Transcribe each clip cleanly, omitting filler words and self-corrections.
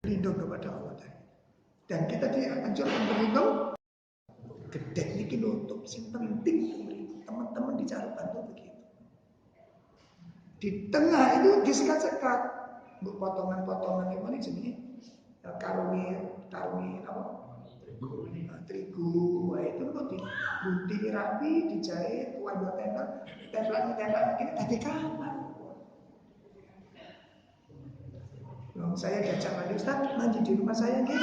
berlindung kepada Allah tadi. Dan kita dianjurkan berlindung gede niki nutup sing penting teman-teman dicari bantu begitu. Di tengah itu disekat-sekat potongan-potongan ini jenis karungi apa? Terigu. Wah, itu kok digunting rapi, dijahit, wadah tempel ini tadi kamar. Saya diajak mandi, Ustaz, mandi di rumah saya gitu.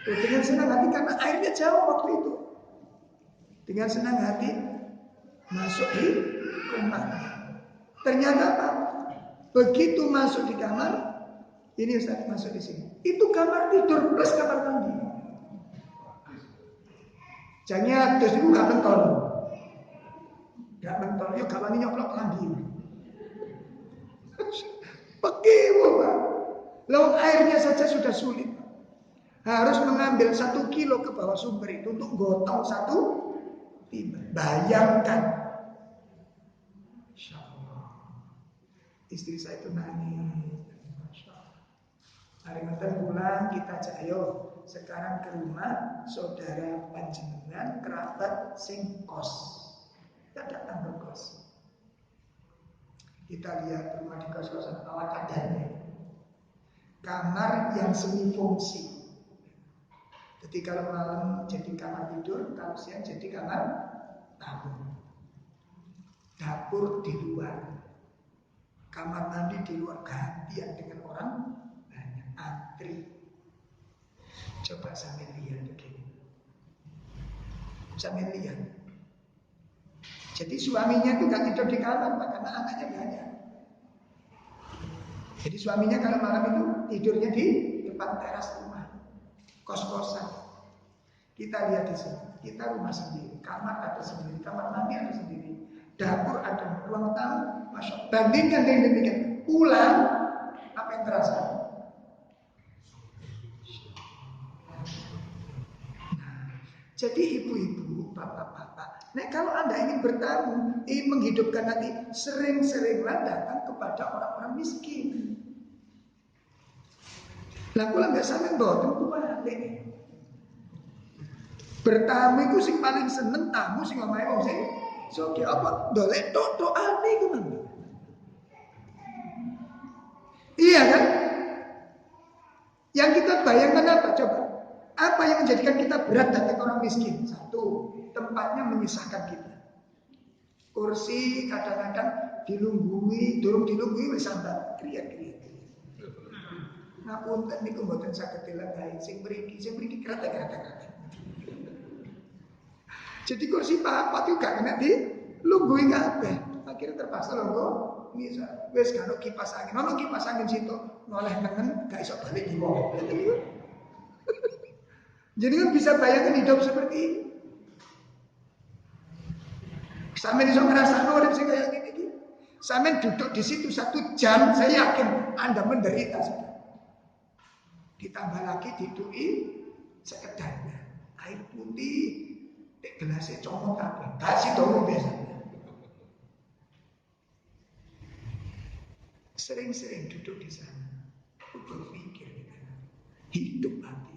Dengan senang hati karena airnya jauh waktu itu. Dengan senang hati masuk di rumah. Ternyata apa? Begitu masuk di kamar, ini Ustaz masuk di sini. Itu kamar tidur plus kamar mandi. Jangan terus itu gak mentol. Gak mentol, yuk gak wangi nyoplok lagi. Pekiwo Pak. Lalu airnya saja sudah sulit. Harus mengambil 1 kilo ke bawah sumber itu untuk gotong 1 timba. Bayangkan. Insya Allah. Istri saya itu nangis. Masya Allah. Hari nanti pulang kita ayo sekarang ke rumah saudara panjenengan kerabat sing kos. Kita datang ke kos. Kita lihat rumah di kos-kosan ala kadarnya. Kamar yang semi fungsi. Jadi kalau malam jadi kamar tidur, kalau siang jadi kamar tamu. Dapur di luar, kamar mandi di luar, gantian dengan orang banyak, antri. Coba sambil lihat begini. Sambil lihat. Jadi suaminya itu gak tidur di kamar, karena anaknya banyak. Jadi suaminya kalau malam itu tidurnya di depan teras rumah, kos-kosan. Kita lihat di sini, kita rumah sendiri, kamar ada sendiri, kamar mandi ada sendiri, dapur ada, ruang tamu, masya Allah. Bandingkan dengan demikian, pulang apa yang terasa? Nah, jadi ibu-ibu, bapak-bapak, nah kalau Anda ingin bertamu, ingin menghidupkan hati, sering-seringlah datang kepada orang-orang miskin. Lah kula nggak sampe mboten kuwalik. Bertamu iku sing paling seneng tamu sing omahe wong sing sugih apa ndolek tok-tokane iku men. Iya kan? Yang kita bayangkan apa coba? Apa yang menjadikan kita berat datang orang miskin? Satu, tempatnya menyusahkan kita. Kursi kadang-kadang dilunggui, durung dilunggui wis sambat kriya-kriya. Ngapunten niku mboten saged dilenggahi sing mriki krata-krata. Jadi kursi papat itu gak kena dilunggui kabeh. Akhirnya terpaksa lho bisa wis karo kipas angin. Ono kipas angin situ noleh nengen gak iso balik di wong. Jadi kan bisa bayangkan hidup seperti ini. Sampai iso ngrasakno urip sing kaya ngene iki. Sampai duduk di situ 1 jam, saya yakin Anda menderita sudah. Ditambah lagi didui sekedarnya air putih, gelasnya comot kabeh, kasih dong biasanya. Sering-sering duduk di sana, berpikir hidup hati.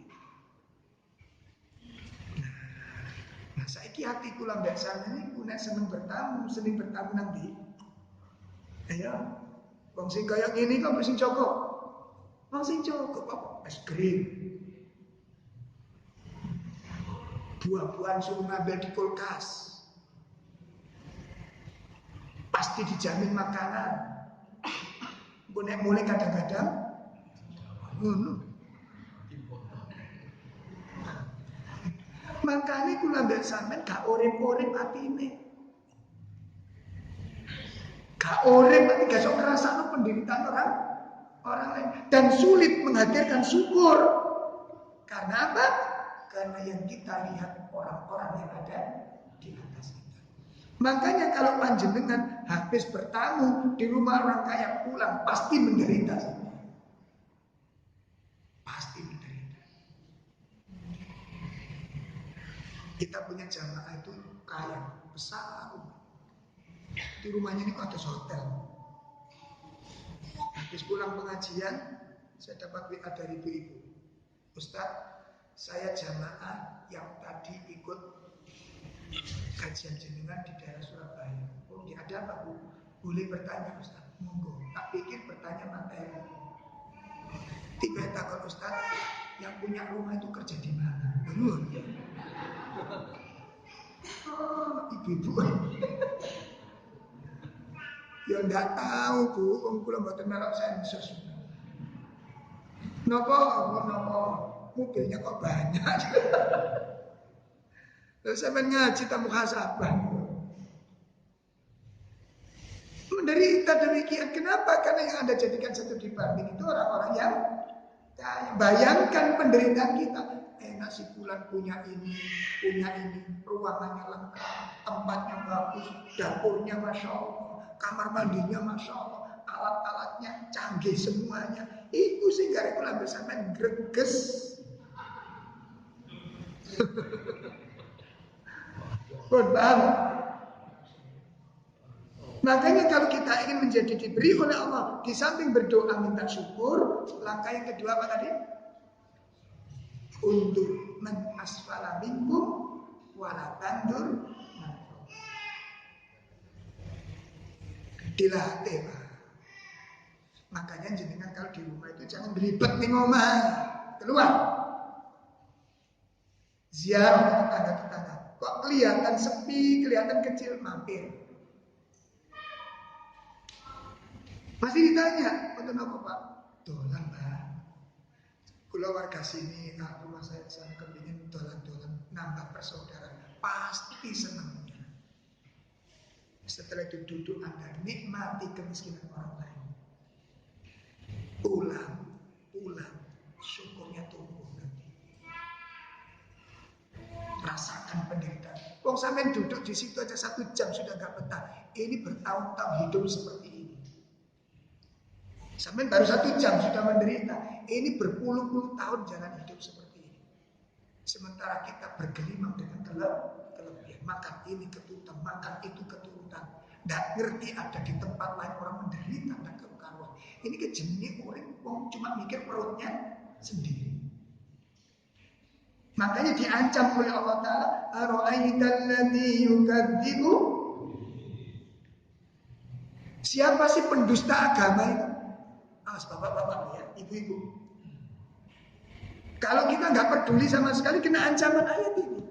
Nah, saiki hati kula mbek sampeyan niku nek seneng bertamu nanti. Ayo, wong sing kaya ngene kok sing cukup. Wong sing cukup apa? Es krim. Buah-buahan suruh ngambil di kulkas. Pasti dijamin makanan. Nek mulai kadang-kadang ngono. Makanya kula mbek sampean gak urip-urip atine. Gak urip ati gak sok ngrasakno penderitaan orang lain dan sulit menghadirkan syukur. Karena apa? Karena yang kita lihat orang-orang yang ada di atas kita. Makanya kalau panjenengan habis bertamu di rumah orang kaya pulang pasti menderita. Pasti menderita. Kita punya jamaah itu kaya besar. Di rumahnya ini kok ada hotel. Habis pulang pengajian saya dapat WA dari ibu-ibu. Ustaz, saya jamaah yang tadi ikut kajian jenengan di daerah Surabaya. Oh ya, ada apa Bu? Boleh bertanya Ustaz? Monggo. Tak pikir bertanya materi. Tiba takut Ustaz, yang punya rumah itu kerja di mana? Oh, ibu-ibu. Ya enggak tahu Bu, kula mboten melok sensus. Napa mobilnya kok banyak? Lalu sampai ngaji tamu muhasabah. Menderita demikian. Kenapa? Karena yang Anda jadikan satu dibanding itu orang-orang yang kaya. Bayangkan penderitaan kita. Enak si Fulan punya ini, ruangannya lengkap, tempatnya bagus, dapurnya Masya Allah, kamar mandinya Masya Allah, alat-alatnya canggih semuanya. Itu sehingga regular bersama greges. Paham? Makanya kalau kita ingin menjadi diberi oleh Allah, di samping berdoa minta syukur, langkah yang kedua apa tadi? Untuk menasfala minkum wala tandur. Dilatih Pak. Makanya jenengan kalau di rumah itu jangan belibet nih ngomah. Keluar. Ziarah tetangga-tetangga. Kok kelihatan sepi, kelihatan kecil, mampir. Pasti ditanya, untuk apa Pak? Dolan Pak. Kula warga sini, rumah saya kepingin dolan-dolan, nambah persaudaraan. Pasti senangnya. Setelah itu duduk Anda nikmati kemiskinan orang lain. Pulang, syukurnya tumbuh nanti. Rasakan penderitaan. Wong sampean duduk di situ aja 1 jam sudah gak betah. Ini bertahun-tahun hidup seperti ini. Sampai baru 1 jam sudah menderita. Ini berpuluh-puluh tahun jalan hidup seperti ini. Sementara kita bergelimang dengan kelebihan. Makan ini keturutan, makan itu keturutan. Tidak ngerti ada di tempat lain orang menderita dan kerukaruan. Ini kejenis orang cuma mikir perutnya sendiri. Makanya diancam oleh Allah Ta'ala. Ara'aital ladzi yukadzibu. Siapa sih pendusta agama itu? Bapak-bapak ya, ibu-ibu. Kalau kita nggak peduli sama sekali, kena ancaman ayat ini.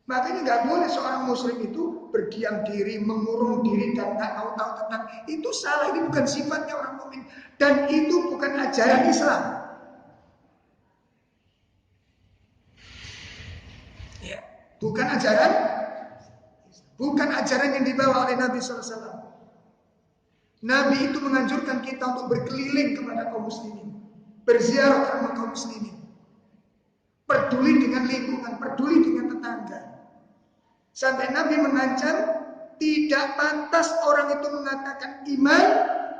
Makanya nggak boleh seorang muslim itu berdiam diri, mengurung diri dan nggak tahu tentang itu salah. Ini bukan sifatnya orang mukmin dan itu bukan ajaran Islam. Ya, bukan ajaran yang dibawa oleh Nabi SAW. Nabi itu menganjurkan kita untuk berkeliling kepada kaum muslimin, berziarah kepada kaum muslimin, peduli dengan lingkungan, peduli dengan tetangga. Sampai Nabi mengancam tidak pantas orang itu mengatakan iman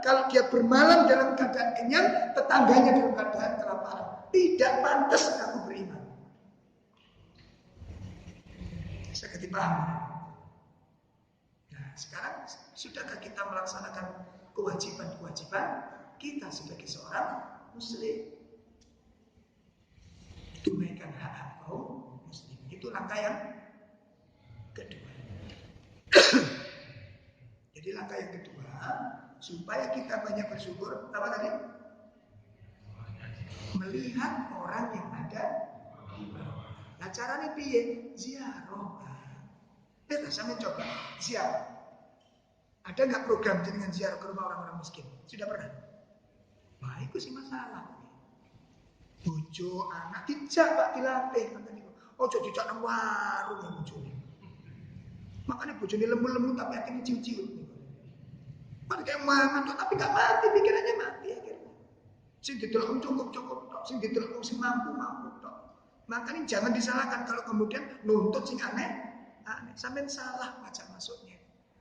kalau dia bermalam dalam keadaan kenyang, tetangganya dalam keadaan kelaparan. Tidak pantas kamu beriman. Saya ketik paham. Nah, sekarang sudahkah kita melaksanakan kewajiban-kewajiban kita sebagai seorang muslim? Tunaikan hak kaum muslim. Itu langkah yang kedua. Jadi langkah yang kedua, supaya kita banyak bersyukur, apa tadi? Melihat orang yang ada di bawah. Nah caranya piye? Ziarah. Kita sama coba ziarah. Ada nggak program dengan ziarah ke rumah orang-orang miskin? Sudah pernah? Nah, itu sih masalah. Bojo, anak, dijak Pak dilatih. Oh, jadi dijak nang warung ya bojo. Makanya bojo ini lemu-lemu tapi hatinya ciu-ciu. Pada kayak mangan tapi nggak mati, pikirannya mati akhirnya. Sing didelok cukup tok, sing didelok sing mampu tok. Makanya jangan disalahkan kalau kemudian nuntut sing aneh. Sampai salah baca maksudnya.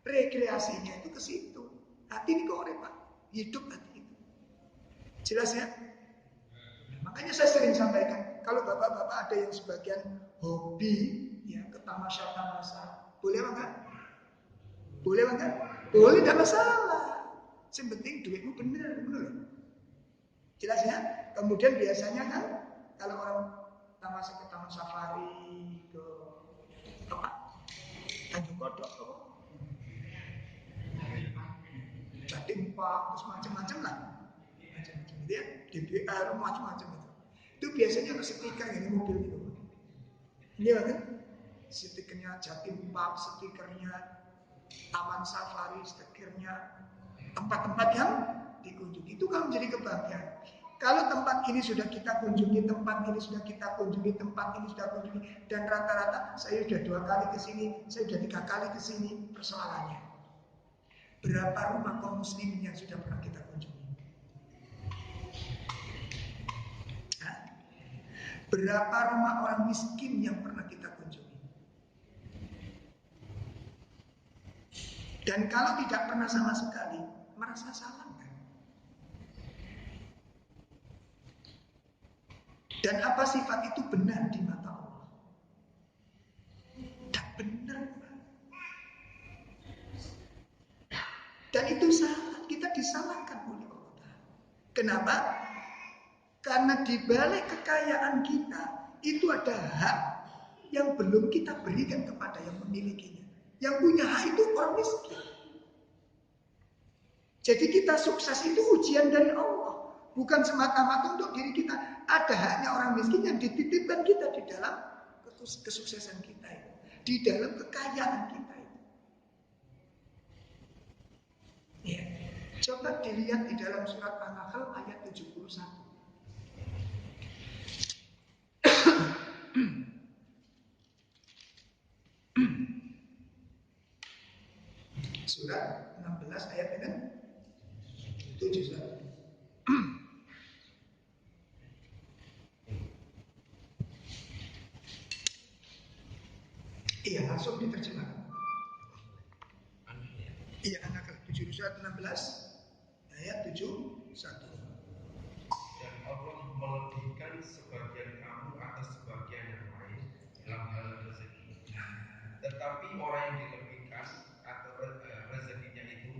Rekreasinya itu ke situ. Hati ini kok Pak, hidup hati itu. Jelas ya? Makanya saya sering sampaikan, kalau bapak-bapak ada yang sebagian hobi ya ke tamasya-tamasya, boleh apa enggak? Boleh, tidak masalah. Yang penting duitmu bener, bener. Jelas ya? Kemudian biasanya kan kalau orang ke taman safari, ke apa? Tanjung Kodok, Jatim Park, terus macam-macam lah. Macam-macam gitu ya. DBR, macam-macam itu. Itu biasanya ada stiker ini mobil itu. Ini kan? Stikernya Jatim Park, stikernya Taman Safari, stikernya tempat-tempat yang dikunjungi. Itu kan menjadi kebahagiaan. Kalau tempat ini sudah kita kunjungi, tempat ini sudah kita kunjungi, tempat ini sudah kunjungi, dan rata-rata saya sudah 2 kali ke sini, saya sudah 3 kali ke sini, persoalannya berapa rumah kaum muslimin yang sudah pernah kita kunjungi? Hah? Berapa rumah orang miskin yang pernah kita kunjungi? Dan kalau tidak pernah sama sekali, merasa salah kan? Dan apa sifat itu benar di mata Allah? Tak benar. Dan itu salah, kita disalahkan oleh Allah. Kenapa? Karena di balik kekayaan kita itu ada hak yang belum kita berikan kepada yang memilikinya. Yang punya hak itu orang miskin. Jadi kita sukses itu ujian dari Allah, bukan semata-mata untuk diri kita. Ada haknya orang miskin yang dititipkan kita di dalam kesuksesan kita itu, di dalam kekayaan kita itu. Ya. Coba dilihat di dalam surat An-Nahl ayat 71. Surat 16 ayat 71. Iya, langsung diterjemahkan. Iya, An-Nahl 7 surat 16 ayat 71. Dan Allah melebihkan sebagian kamu atas sebagian yang lain dalam hal rezeki. Tetapi orang yang dilebihkan atau rezekinya itu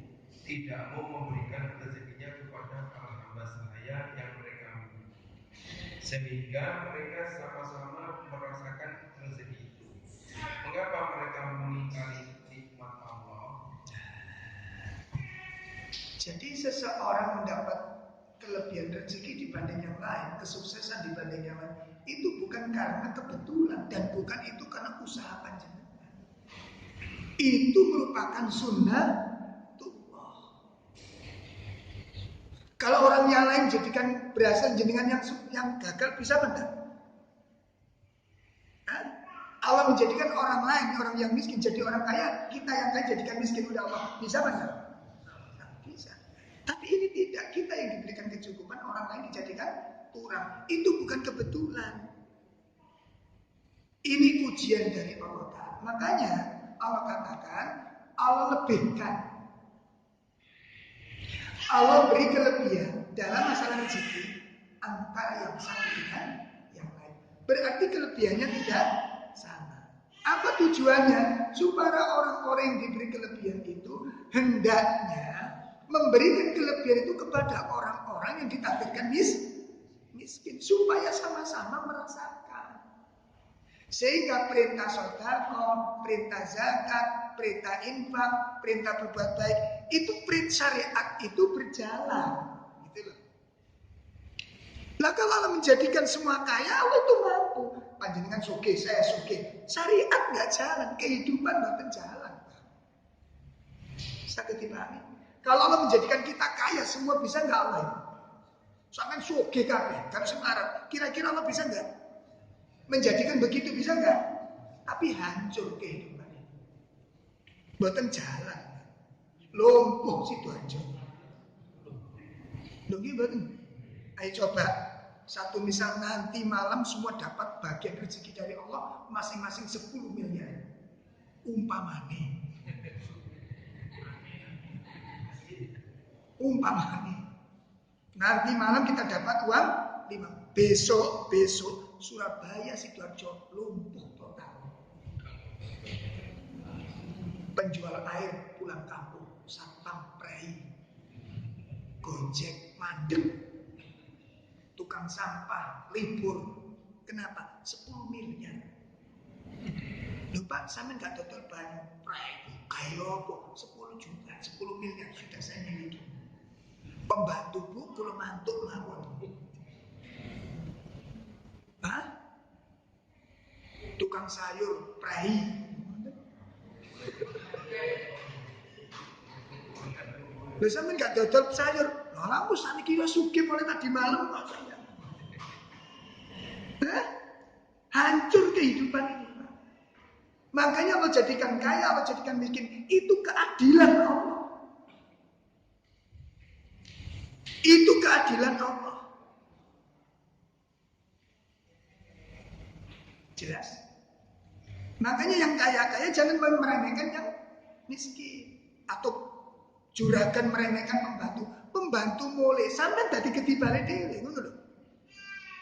tidak mau memberikan rezekinya kepada para hamba sahaya yang mereka miliki, sehingga mereka sama-sama merasakan rezeki itu. Mengapa mereka mengingkari nikmat Allah? Jadi seseorang mendapat kelebihan rezeki dibanding yang lain, kesuksesan dibanding yang lain, itu bukan karena kebetulan dan bukan itu karena usaha panjenengan. Itu merupakan sunnah Tuhan. Kalau orang yang lain jadikan berhasil jenengan yang gagal, bisa benar? Allah menjadikan orang lain, orang yang miskin jadi orang kaya, kita yang kaya jadikan miskin oleh Allah, bisa benar? Bisa. Tapi ini tidak, kita yang diberikan kecukupan, orang lain dijadikan kurang. Itu bukan kebetulan. Ini ujian dari Allah Ta'ala. Makanya Allah katakan, Allah lebihkan. Allah beri kelebihan dalam masalah rezeki antara yang satu dengan yang lain. Berarti kelebihannya tidak sama. Apa tujuannya? Supaya orang-orang yang diberi kelebihan itu hendaknya memberikan kelebihan itu kepada orang-orang yang ditakdirkan miskin, supaya sama-sama merasakan. Sehingga perintah sedekah, perintah zakat, perintah infak, perintah berbuat baik, itu perintah syariat itu berjalan. Gitu loh. Lah kalau Allah menjadikan semua kaya, Allah itu mampu. Panjenengan sugih, saya sugih. Syariat nggak jalan, kehidupan nggak jalan. Sakit dipahami. Kalau Allah menjadikan kita kaya, semua bisa nggak Allah? Sampai sugih kabeh, kan semarat. Kira-kira Allah bisa nggak menjadikan begitu, bisa nggak? Tapi hancur kehidupannya. Boten jalan. Lumpuh Sidoarjo. Lho nggih boten. Ayo coba satu misal nanti malam semua dapat bagian rezeki dari Allah masing-masing 10 miliar. Umpamane. Nanti malam kita dapat uang 5. Besok Surabaya Sidoarjo lumpuh total. Penjual air pulang kampung, satpam prei. Gojek mandek, tukang sampah libur. Kenapa? 10 miliar. Loh Pak, sampean gak total banyak. Kayak apa? 10 juta, 10 miliar sudah saya miliki. Pembantu Bu, kalau mantuk mawon. Hah? Tukang sayur, prai. Loh sampean gak dodol sayur. Lah aku saniki wis sugih mulai tadi malam kok saya. Hah? Hancur kehidupan ini. Makanya Allah jadikan kaya, Allah jadikan miskin. Itu keadilan Allah. Itu keadilan Allah. Jelas? Makanya yang kaya-kaya jangan meremehkan yang miskin. Atau juragan meremehkan pembantu. Pembantu mulai sampai tadi ketibale dhewe, ngono lho.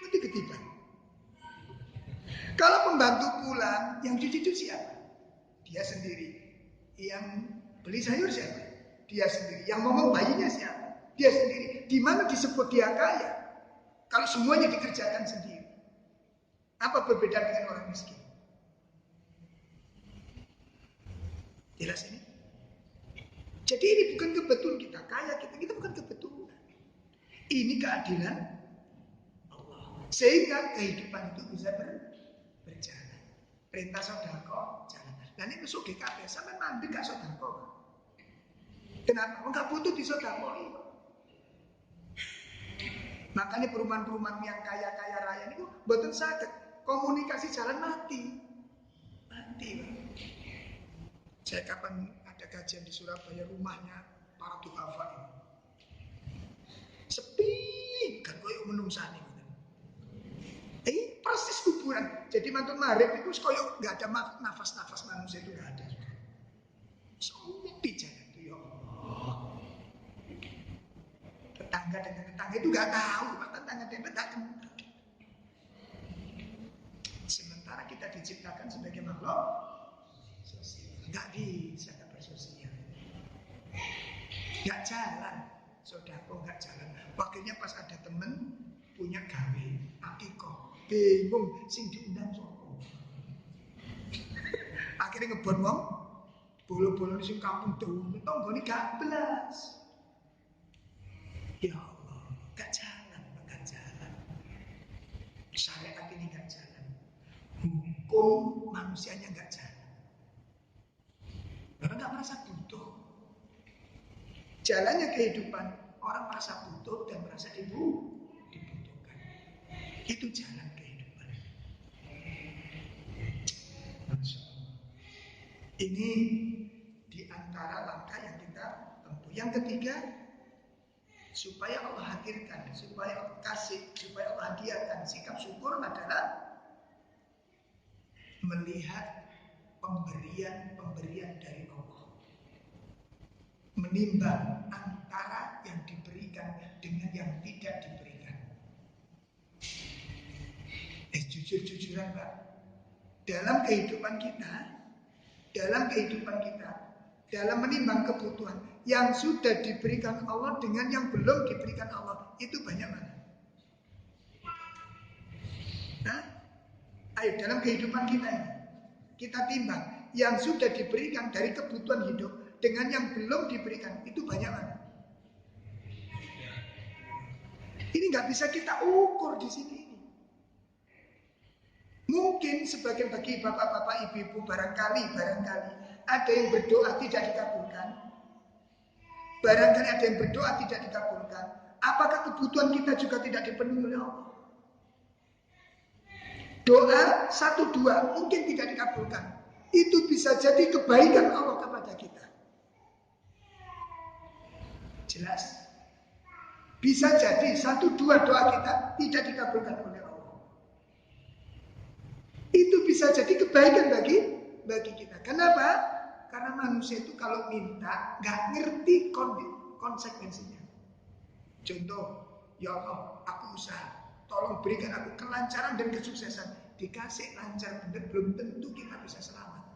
Ngerti ketiban. Kalau pembantu pulang, yang cuci-cuci siapa? Dia sendiri. Yang beli sayur siapa? Dia sendiri. Yang ngomong bayinya siapa? Dia sendiri. Di mana disebut dia kaya? Kalau semuanya dikerjakan sendiri. Apa perbedaan dengan orang miskin? Jelas ini? Jadi ini bukan kebetulan kita kaya, kita bukan kebetulan. Ini keadilan Allah. Sehingga kehidupan itu bisa berjalan. Perintah sedekah jalan. Dan ini masuk GKP, sampai mandi gak sedekah. Kenapa? Enggak butuh disodakoi. Makanya perumahan-perumahan yang kaya-kaya raya ini mboten saged komunikasi jalan mati. Mati, Pak. Saya kapan ada kajian di Surabaya, rumahnya para duafa ini sepi kan koyo menungsani. Persis kuburan. Jadi mantun maghrib itu koyo nggak ada nafas-nafas manusia itu nggak ada. Sepi jalan itu ya Allah. Tetangga dengan tetangga itu nggak tahu, Pak. Tetangga dengan tetangga. Sementara kita diciptakan sebagai makhluk sosial. Nggak bisa nggak bersosial. Nggak jalan. Sodako nggak jalan. Waktunya pas ada temen punya gawe akikoh. Bingung sing diundang sapa. Akhirnya ngebon wong bolo-bolo sing kampung dhewe tanggane gak belas. Ya Allah, gak jalan, gak jalan. Syariat ini gak jalan. Hukum manusianya gak jalan. Karena gak merasa butuh. Jalannya kehidupan orang merasa butuh dan merasa dibutuhkan. Itu jalan. Ini di antara langkah yang kita tempuh. Yang ketiga, supaya Allah hadirkan, supaya Allah kasih, supaya Allah hadiahkan sikap syukur adalah melihat pemberian dari Allah. Menimbang antara yang diberikan dengan yang tidak diberikan. Jujur-jujuran Pak, dalam kehidupan kita, dalam menimbang kebutuhan yang sudah diberikan Allah dengan yang belum diberikan Allah, itu banyak mana? Nah, ayo dalam kehidupan kita ini, kita timbang yang sudah diberikan dari kebutuhan hidup dengan yang belum diberikan, itu banyak mana? Ini nggak bisa kita ukur di sini. Mungkin sebagian bagi bapak-bapak, ibu-ibu barangkali ada yang berdoa tidak dikabulkan. Barangkali ada yang berdoa tidak dikabulkan. Apakah kebutuhan kita juga tidak dipenuhi oleh Allah? Doa 1-2 mungkin tidak dikabulkan. Itu bisa jadi kebaikan Allah kepada kita. Jelas? Bisa jadi 1-2 doa kita tidak dikabulkan oleh Allah. Itu bisa jadi kebaikan bagi kita. Kenapa? Karena manusia itu kalau minta nggak ngerti konsekuensinya. Contoh, ya Allah, aku usaha, tolong berikan aku kelancaran dan kesuksesan. Dikasih lancar benar, belum tentu kita bisa selamat.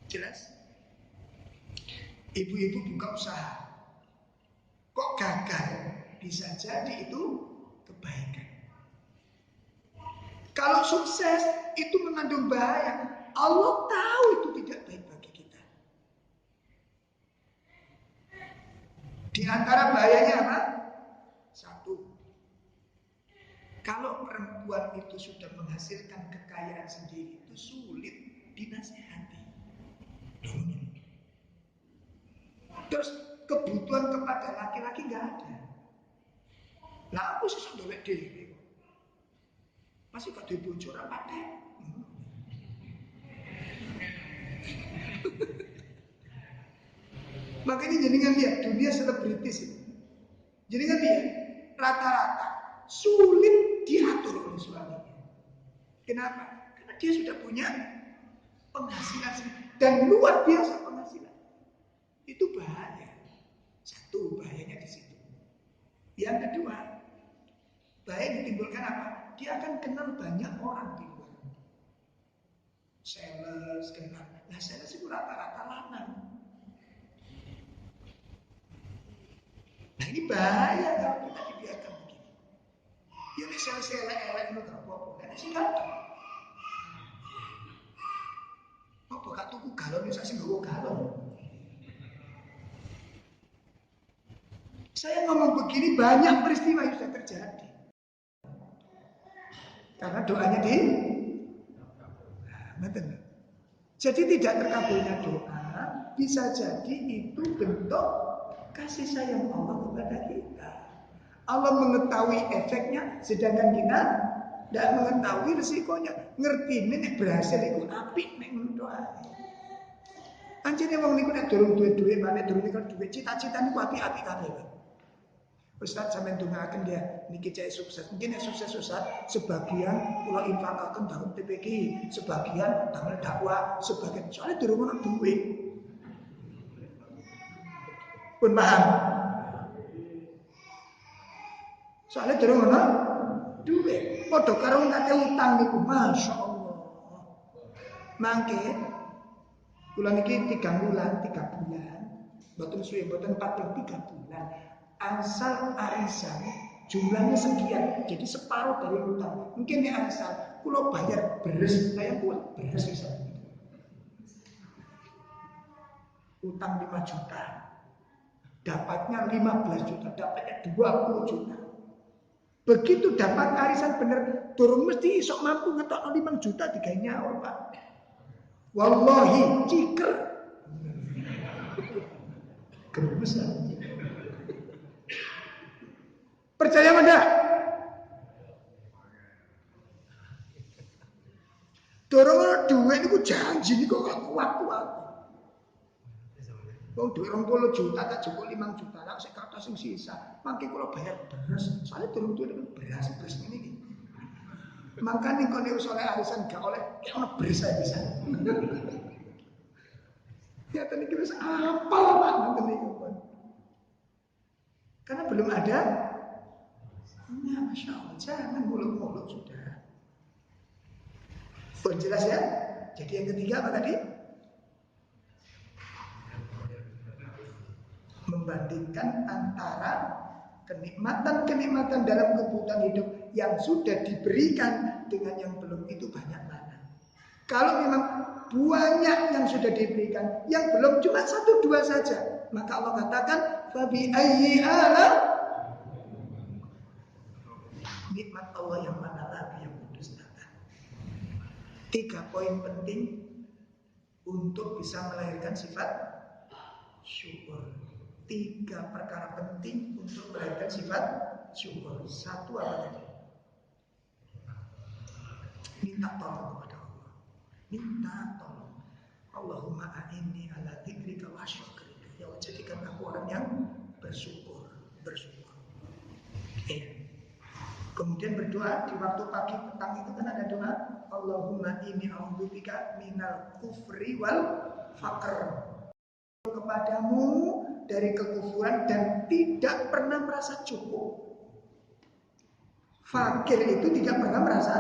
Jelas? Ibu-ibu buka usaha, kok gagal? Bisa jadi itu kebaikan. Kalau sukses itu mengandung bahaya. Allah tahu itu tidak baik bagi kita. Di antara bahayanya apa? Satu, kalau perempuan itu sudah menghasilkan kekayaan sendiri, itu sulit dinasihati. Terus kebutuhan kepada laki-laki nggak ada. Lah aku sih sudah dewe. Masih kok dibujuk apa deh? Makanya jenengan lihat dunia selebritis itu. Jenengan lihat rata-rata sulit diatur oleh suaminya. Kenapa? Karena dia sudah punya penghasilan dan luar biasa penghasilan. Itu bahaya. Satu, bahayanya di situ. Yang kedua, bahaya ditimbulkan apa? Dia akan kenal banyak orang di luar. Sales kenal. Nah, sales itu rata-rata lanang. Nah, ini bahaya kalau kita dibiarkan begini. Ya nek sales elek-elek itu gak apa-apa. Nek sing ganteng. Apa gak tuku galon iki sing nggawa galon. Saya ngomong begini banyak peristiwa yang sudah terjadi. Karena doanya betul. Jadi tidak terkabulnya doa bisa jadi itu bentuk kasih sayang Allah kepada kita. Allah mengetahui efeknya, sedangkan kita tidak mengetahui resikonya. Ngerti ini berhasil itu apik nek doa. Anjene wong niku nek durung duwe-duwe, nek durung niku duwe cita-cita niku apik-apik kabeh. Ustaz sampeyan ndongaaken dia niki cek sukses. Mungkin nek sukses Ustaz, sebagian kula infakaken bangun PPK, sebagian damel dakwah, sebagian soalnya durung ono duit. Pun paham? Soalnya durung ono duit. Padha karo ngate utang niku, masyaallah. Mangke kula niki 3 bulan. Mboten suwe, mboten 4 3 bulan. Ansal arisan jumlahnya sekian, jadi separuh dari utang. Mungkin nih ansal, kalau bayar beres, kayak buat beres bisa. Utang 5 juta, dapatnya 15 juta, dapatnya 20 juta. Begitu dapat arisan bener, turun mesti isok mampu ngetok 5 juta digawe nyawa Pak. Wallahi ciker. Gemes. Percaya enggak? Dorong duit niku janji niku gak kuat-kuat. Wong duit 20 juta tak cukup 5 juta lah sik kathah sing sisa. Mangke kula bayar beras. Soale durung duwe beras ngene iki. Makane kok nek oleh arisan gak oleh ono beras ae bisa. Ya tadi kita wis apal Pak ngoten niku. Karena belum ada. Ya, Masya Allah, jangan muluk-muluk sudah. Pun jelas ya. Jadi yang ketiga apa tadi? Membandingkan antara kenikmatan-kenikmatan dalam kebutuhan hidup yang sudah diberikan dengan yang belum itu banyak mana. Kalau memang banyak yang sudah diberikan, yang belum cuma 1-2 saja, maka Allah katakan fabi ayyi ala nikmat Allah yang mana lagi yang mendustakan. 3 poin penting untuk bisa melahirkan sifat syukur. 3 perkara penting untuk melahirkan sifat syukur. 1 apa tadi? Minta tolong kepada Allah. Minta tolong. Allahumma a'inni ala dzikrika wa syukrika. Ya Allah, jadikan aku orang yang bersyukur. Kemudian berdoa di waktu pagi petang itu kan ada doa Allahumma inni a'udzubika minal kufri wal faqr. Kepadamu dari kekufuran dan tidak pernah merasa cukup. Fakir itu tidak pernah merasa